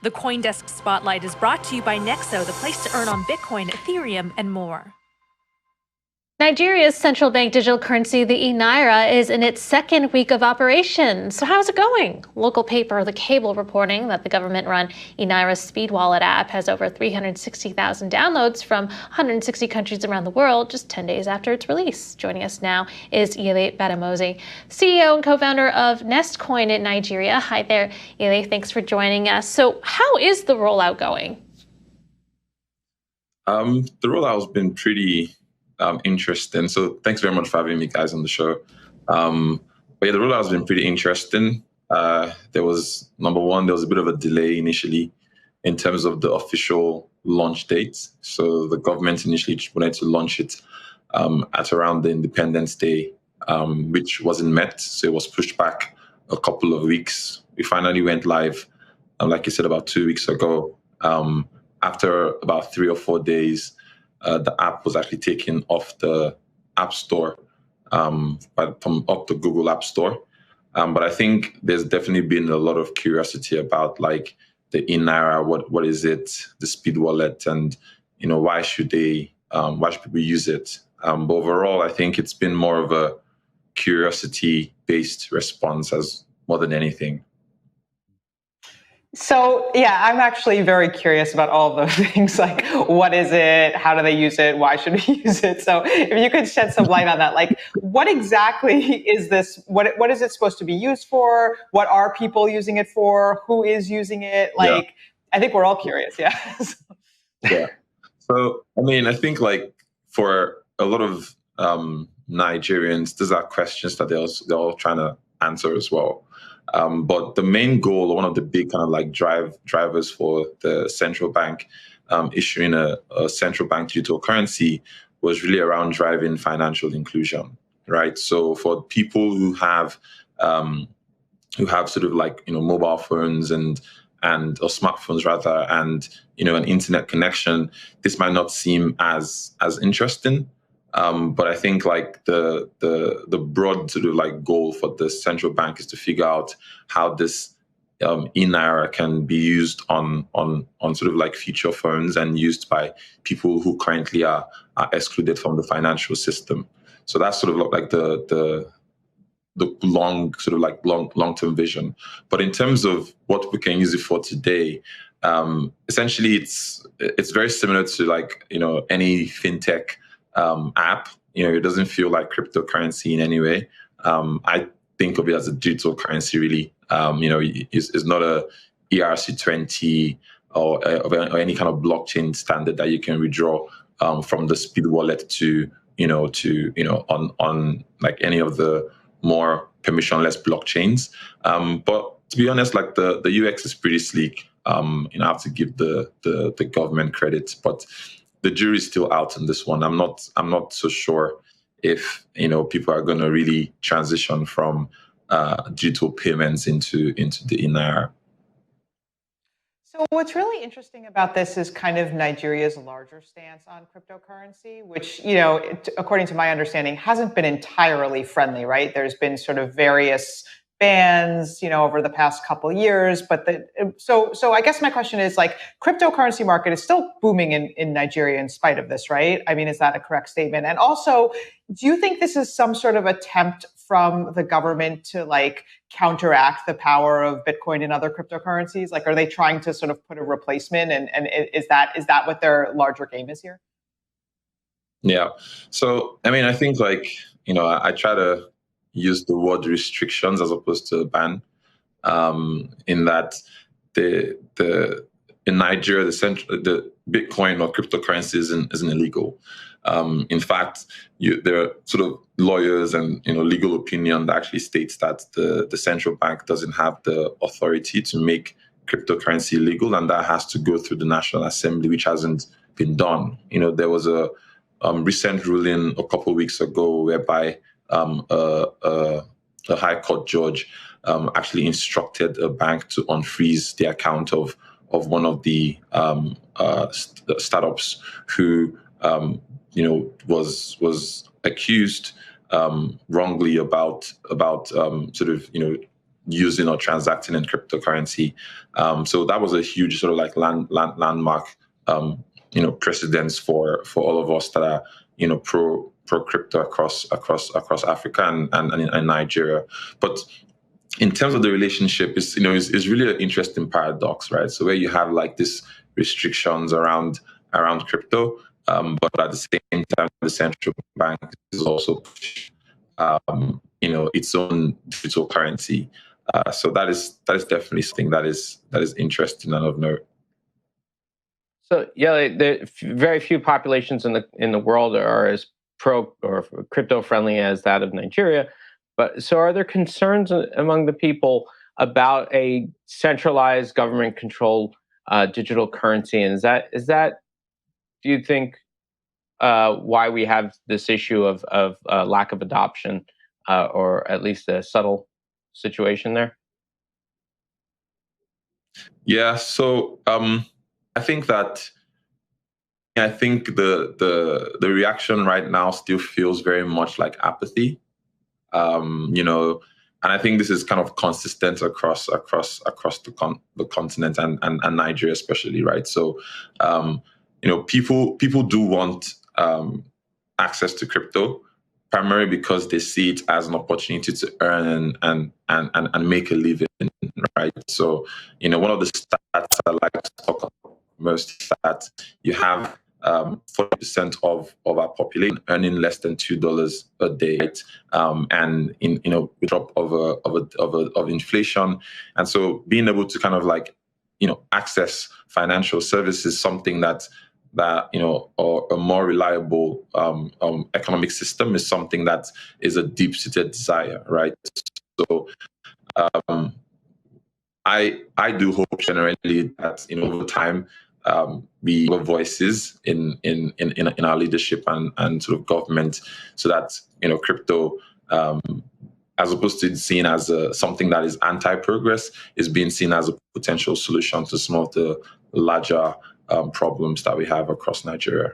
The CoinDesk Spotlight is brought to you by Nexo, the place to earn on Bitcoin, Ethereum, and more. Nigeria's central bank digital currency, the eNaira, is in its second week of operation. So how's it going? Local paper The Cable reporting that the government-run eNaira's Speed Wallet app has over 360,000 downloads from 160 countries around the world just 10 days after its release. Joining us now is Yele Bademosi, CEO and co-founder of Nestcoin in Nigeria. Hi there, Yele. Thanks for joining us. So how is the rollout going? The rollout has been pretty interesting. So thanks very much for having me, guys, on the show. But yeah, the rollout has been pretty interesting. There was, number one, there was a bit of a delay initially in terms of the official launch date. So the government initially wanted to launch it at around the Independence Day, which wasn't met. So it was pushed back a couple of weeks. We finally went live, like you said, about 2 weeks ago. After about 3 or 4 days, the app was actually taken off the App Store, from off the Google App Store. But I think there's definitely been a lot of curiosity about like the eNaira, what is it, the Speed Wallet, and why should people use it? But overall, I think it's been more of a curiosity-based response as more than anything. So, yeah, I'm actually very curious about all of those things, like what is it? How do they use it? Why should we use it? So if you could shed some light on that, like what exactly is this? What is it supposed to be used for? What are people using it for? Who is using it? Like, yeah. I think we're all curious. Yeah. Yeah. So, I mean, I think like for a lot of Nigerians, these are questions that they're all trying to answer as well. But the main goal, or one of the big kind of like drivers for the central bank issuing a central bank digital currency was really around driving financial inclusion, right? So for people who have sort of like mobile phones and or smartphones rather, and an internet connection, this might not seem as interesting. But I think like the broad sort of like goal for the central bank is to figure out how this eNaira can be used on sort of like feature phones and used by people who currently are excluded from the financial system. So that's sort of like the long-term vision. But in terms of what we can use it for today, essentially it's very similar to like any fintech app. It doesn't feel like cryptocurrency in any way. I think of it as a digital currency, really. It's not a ERC20 or any kind of blockchain standard that you can withdraw from the Speed Wallet to on like any of the more permissionless blockchains. But to be honest, like the UX is pretty sleek. I have to give the government credit, but the jury's still out on this one. I'm not so sure if people are going to really transition from digital payments into the eNaira. So what's really interesting about this is kind of Nigeria's larger stance on cryptocurrency, which according to my understanding, hasn't been entirely friendly. Right? There's been sort of various bans, over the past couple of years. But so I guess my question is like cryptocurrency market is still booming in Nigeria in spite of this, right? I mean, is that a correct statement? And also, do you think this is some sort of attempt from the government to like counteract the power of Bitcoin and other cryptocurrencies? Like, are they trying to sort of put a replacement? And is that what their larger game is here? Yeah. So, I mean, I think like, I try to use the word restrictions as opposed to ban, in that in Nigeria, the Bitcoin or cryptocurrency isn't illegal. In fact, there are sort of lawyers and legal opinion that actually states that the central bank doesn't have the authority to make cryptocurrency legal, and that has to go through the National Assembly, which hasn't been done. There was a recent ruling a couple of weeks ago whereby a high court judge actually instructed a bank to unfreeze the account of one of the startups who was accused wrongly about sort of using or transacting in cryptocurrency. So that was a huge sort of like landmark, precedence for all of us that are, pro crypto across Africa and Nigeria. But in terms of the relationship, is really an interesting paradox, right? So where you have like this restrictions around crypto, but at the same time, the central bank is also its own digital currency. So that is definitely something that is interesting and of note. So yeah, very few populations in the world are as pro or crypto friendly as that of Nigeria. But so are there concerns among the people about a centralized government controlled digital currency? And is that do you think why we have this issue of lack of adoption or at least a subtle situation there? Yeah, so I think the reaction right now still feels very much like apathy. And I think this is kind of consistent across the continent and Nigeria especially, right? So people do want access to crypto, primarily because they see it as an opportunity to earn and make a living, right? So, one of the stats I like to talk about most is that you have 40% of our population earning less than $2 a day, right? And in with drop of inflation, and so being able to kind of like access financial services, something that or a more reliable economic system is something that is a deep-seated desire, right? So I do hope generally that over time we have voices in our leadership and sort of government, so that crypto, as opposed to seen as something that is anti-progress, is being seen as a potential solution to some of the larger problems that we have across Nigeria.